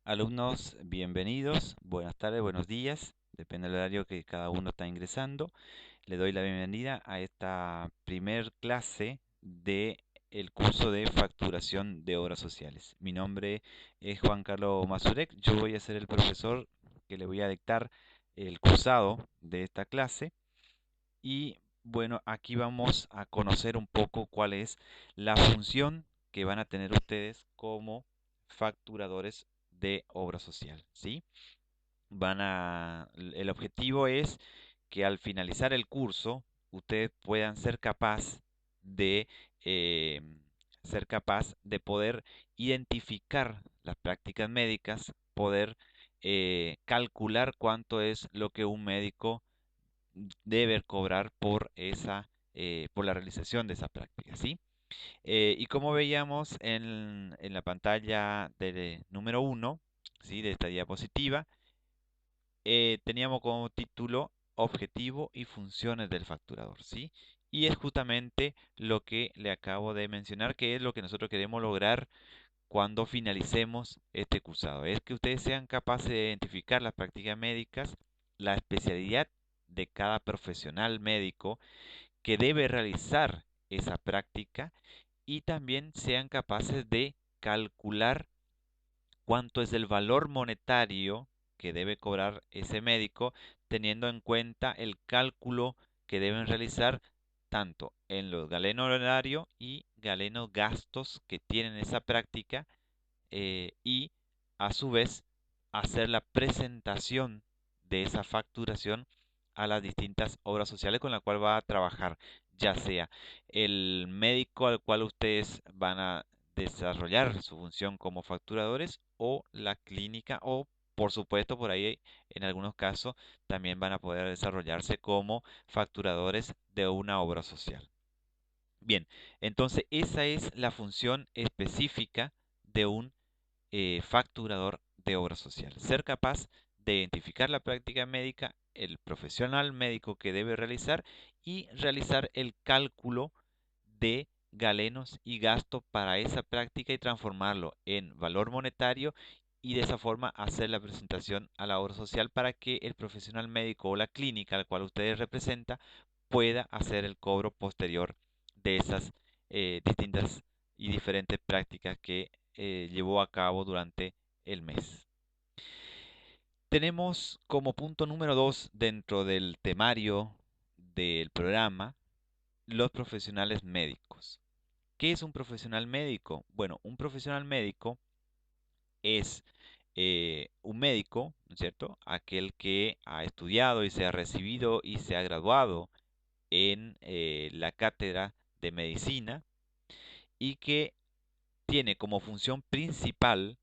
Alumnos, bienvenidos. Buenas tardes, buenos días. Depende del horario que cada uno está ingresando. Le doy la bienvenida a esta primer clase de el curso de facturación de obras sociales. Mi nombre es Juan Carlos Mazurek. Yo voy a ser el profesor que le voy a dictar el cursado de esta clase. Y bueno, aquí vamos a conocer un poco cuál es la función que van a tener ustedes como facturadores de obra social, ¿sí? El objetivo es que al finalizar el curso ustedes puedan de eh, ser capaz de poder identificar las prácticas médicas, poder calcular cuánto es lo que un médico debe cobrar por la realización de esa práctica, ¿sí? Y como veíamos en la pantalla de número uno, ¿sí? De esta diapositiva, teníamos como título Objetivo y funciones del facturador, ¿sí? Y es justamente lo que le acabo de mencionar, que es lo que nosotros queremos lograr cuando finalicemos este cursado. Es que ustedes sean capaces de identificar las prácticas médicas, la especialidad de cada profesional médico que debe realizar esa práctica y también sean capaces de calcular cuánto es el valor monetario que debe cobrar ese médico, teniendo en cuenta el cálculo que deben realizar tanto en los galenos honorarios y galenos gastos que tienen esa práctica, y a su vez hacer la presentación de esa facturación a las distintas obras sociales con la cual va a trabajar, ya sea el médico al cual ustedes van a desarrollar su función como facturadores o la clínica o por supuesto por ahí en algunos casos también van a poder desarrollarse como facturadores de una obra social. Bien, entonces esa es la función específica de un facturador de obra social. Ser capaz de identificar la práctica médica, el profesional médico que debe realizar y realizar el cálculo de galenos y gastos para esa práctica y transformarlo en valor monetario y de esa forma hacer la presentación a la obra social para que el profesional médico o la clínica al cual ustedes representan pueda hacer el cobro posterior de esas distintas y diferentes prácticas que llevó a cabo durante el mes. Tenemos como punto número 2 dentro del temario del programa los profesionales médicos. ¿Qué es un profesional médico? Bueno, un profesional médico es un médico, ¿no es cierto? Aquel que ha estudiado y se ha recibido y se ha graduado en la cátedra de medicina y que tiene como función principal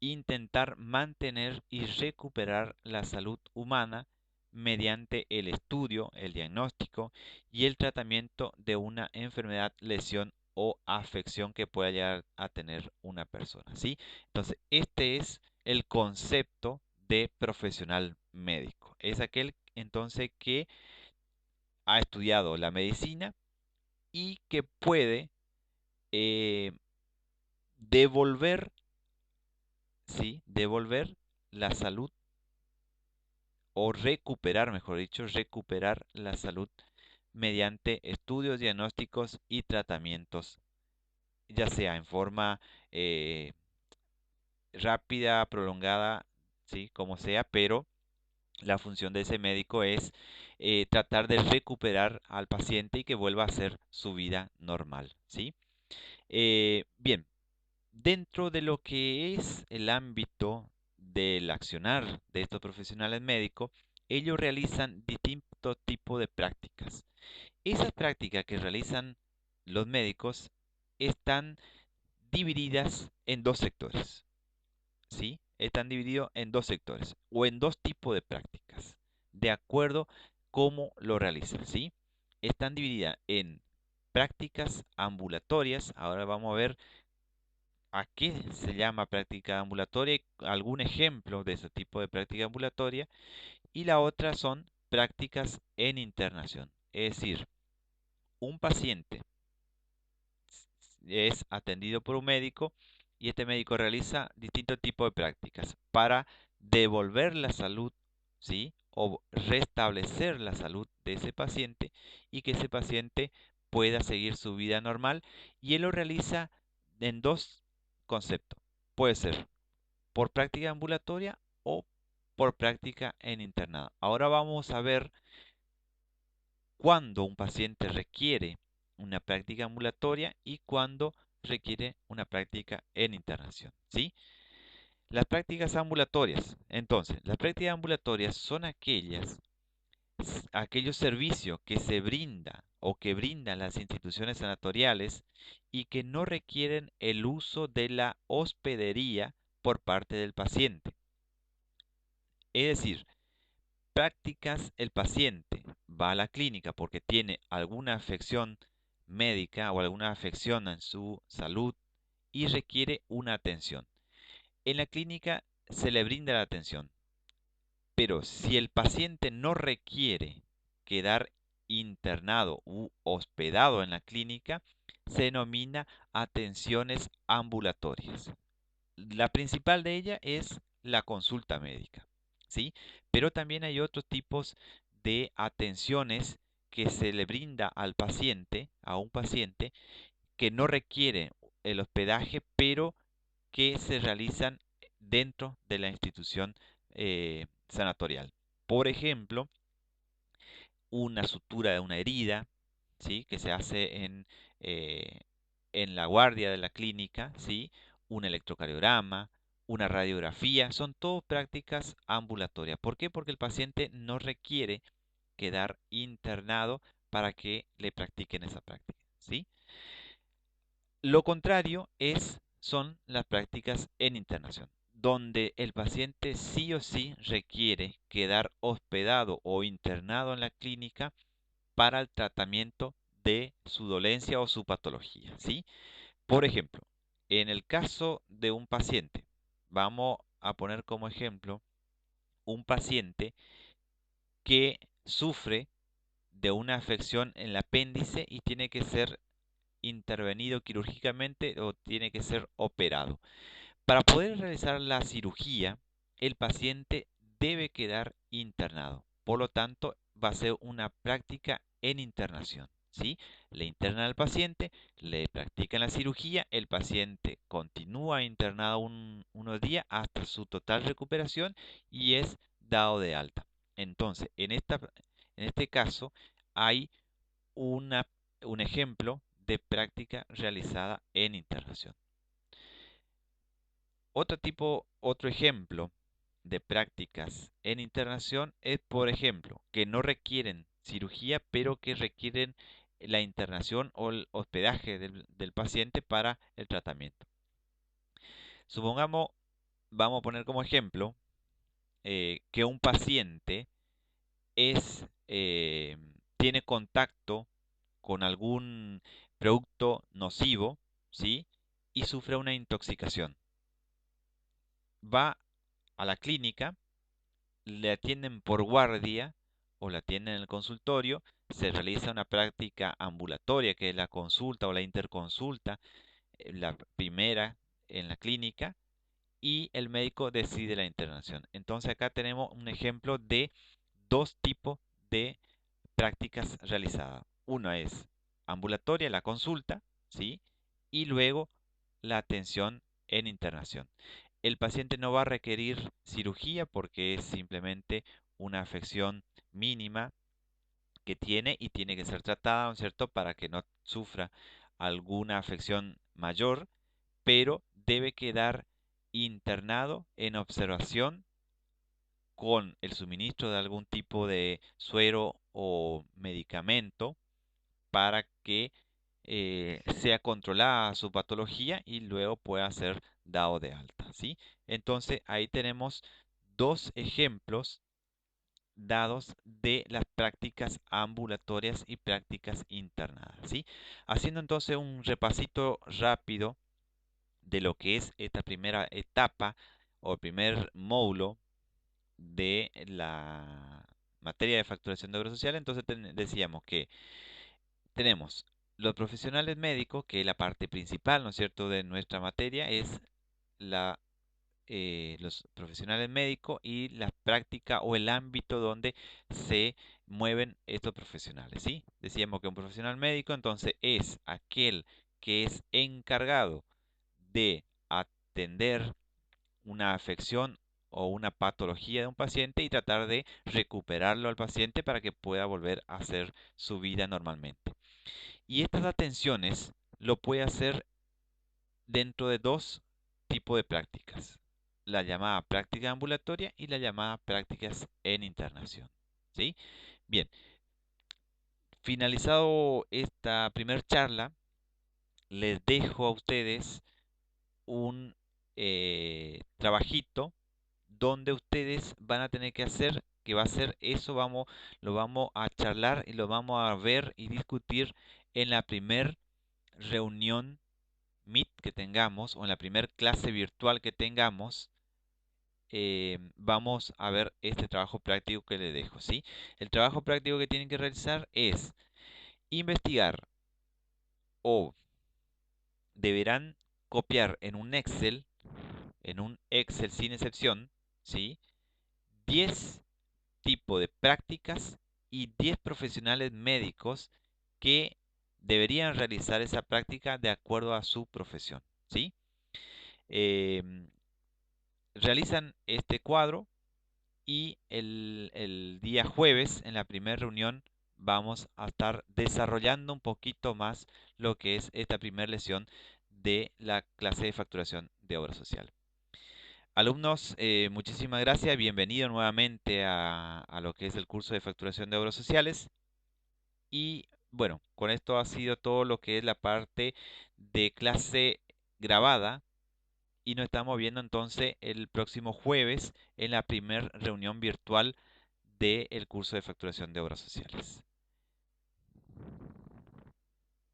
intentar mantener y recuperar la salud humana mediante el estudio, el diagnóstico y el tratamiento de una enfermedad, lesión o afección que pueda llegar a tener una persona, ¿sí? Entonces, este es el concepto de profesional médico. Es aquel entonces que ha estudiado la medicina y que puede eh, devolver, ¿sí? Devolver la salud o recuperar, mejor dicho, recuperar la salud mediante estudios diagnósticos y tratamientos, ya sea en forma eh, rápida, prolongada, ¿sí? Como sea, pero la función de ese médico es tratar de recuperar al paciente y que vuelva a hacer su vida normal, ¿sí? Bien, dentro de lo que es el ámbito del accionar de estos profesionales médicos, ellos realizan distintos tipos de prácticas. Esas prácticas que realizan los médicos están divididas en dos sectores, ¿sí? Están divididos en dos sectores o en dos tipos de prácticas, de acuerdo cómo lo realizan, ¿sí? Están divididas en prácticas ambulatorias. Ahora vamos a ver a qué se llama práctica ambulatoria, algún ejemplo de ese tipo de práctica ambulatoria, y la otra son prácticas en internación. Es decir, un paciente es atendido por un médico y este médico realiza distintos tipos de prácticas para devolver la salud, ¿sí? O restablecer la salud de ese paciente y que ese paciente pueda seguir su vida normal. Y él lo realiza en dos conceptos. Puede ser por práctica ambulatoria o por práctica en internado. Ahora vamos a ver cuándo un paciente requiere una práctica ambulatoria y cuándo requiere una práctica en internación, ¿sí? Las prácticas ambulatorias. Entonces, las prácticas ambulatorias son aquellos servicios que se brinda o que brindan las instituciones sanatoriales y que no requieren el uso de la hospedería por parte del paciente. Es decir, prácticas, el paciente va a la clínica porque tiene alguna afección médica o alguna afección en su salud y requiere una atención. En la clínica se le brinda la atención, pero si el paciente no requiere quedar internado u hospedado en la clínica, se denomina atenciones ambulatorias. La principal de ellas es la consulta médica, ¿sí? Pero también hay otros tipos de atenciones que se le brinda al paciente, a un paciente, que no requiere el hospedaje, pero que se realizan dentro de la institución sanatorial. Por ejemplo, una sutura de una herida, ¿sí? Que se hace eh, en la guardia de la clínica, ¿sí? Un electrocardiograma, una radiografía, son todo prácticas ambulatorias. ¿Por qué? Porque el paciente no requiere quedar internado para que le practiquen esa práctica, ¿sí? Lo contrario son las prácticas en internación, donde el paciente sí o sí requiere quedar hospedado o internado en la clínica para el tratamiento de su dolencia o su patología, ¿sí? Por ejemplo, en el caso de un paciente, vamos a poner como ejemplo un paciente que sufre de una afección en el apéndice y tiene que ser intervenido quirúrgicamente o tiene que ser operado. Para poder realizar la cirugía, el paciente debe quedar internado. Por lo tanto, va a ser una práctica en internación, ¿sí? Le internan al paciente, le practican la cirugía, el paciente continúa internado unos días hasta su total recuperación y es dado de alta. Entonces, en este caso, hay una, un ejemplo de práctica realizada en internación. Otro ejemplo de prácticas en internación es, por ejemplo, que no requieren cirugía, pero que requieren la internación o el hospedaje del paciente para el tratamiento. Supongamos, vamos a poner como ejemplo que un paciente tiene contacto con algún producto nocivo, ¿sí? Y sufre una intoxicación. Va a la clínica, le atienden por guardia o la atienden en el consultorio, se realiza una práctica ambulatoria que es la consulta o la interconsulta, la primera en la clínica, y el médico decide la internación. Entonces acá tenemos un ejemplo de dos tipos de prácticas realizadas. Una es ambulatoria, la consulta, ¿sí? Y luego la atención en internación. El paciente no va a requerir cirugía porque es simplemente una afección mínima que tiene y tiene que ser tratada, ¿no es cierto?, para que no sufra alguna afección mayor, pero debe quedar internado en observación con el suministro de algún tipo de suero o medicamento para que sea controlada su patología y luego pueda ser dado de alta, ¿sí? Entonces ahí tenemos dos ejemplos dados de las prácticas ambulatorias y prácticas internadas, ¿sí? Haciendo entonces un repasito rápido de lo que es esta primera etapa o primer módulo de la materia de facturación de obra social, entonces decíamos que tenemos los profesionales médicos, que es la parte principal, ¿no es cierto?, de nuestra materia, es los profesionales médicos y la práctica o el ámbito donde se mueven estos profesionales, ¿sí? Decíamos que un profesional médico entonces es aquel que es encargado de atender una afección o una patología de un paciente y tratar de recuperarlo al paciente para que pueda volver a hacer su vida normalmente. Y estas atenciones lo puede hacer dentro de dos tipos de prácticas, la llamada práctica ambulatoria y la llamada prácticas en internación. ¿Sí? Bien, finalizado esta primera charla, les dejo a ustedes un trabajito donde ustedes van a tener que hacer, que va a ser eso, lo vamos a charlar y lo vamos a ver y discutir en la primer reunión Meet que tengamos o en la primera clase virtual que tengamos. Vamos a ver este trabajo práctico que les dejo, ¿sí? El trabajo práctico que tienen que realizar es investigar o deberán copiar en un Excel sin excepción, ¿sí? 10 tipos de prácticas y 10 profesionales médicos que deberían realizar esa práctica de acuerdo a su profesión, ¿sí? Em, Realizan este cuadro y el día jueves, en la primera reunión, vamos a estar desarrollando un poquito más lo que es esta primera lección de la clase de facturación de obra social. Alumnos, muchísimas gracias. Bienvenido nuevamente a lo que es el curso de facturación de obras sociales. Y bueno, con esto ha sido todo lo que es la parte de clase grabada. Y nos estamos viendo entonces el próximo jueves en la primera reunión virtual del curso de facturación de obras sociales.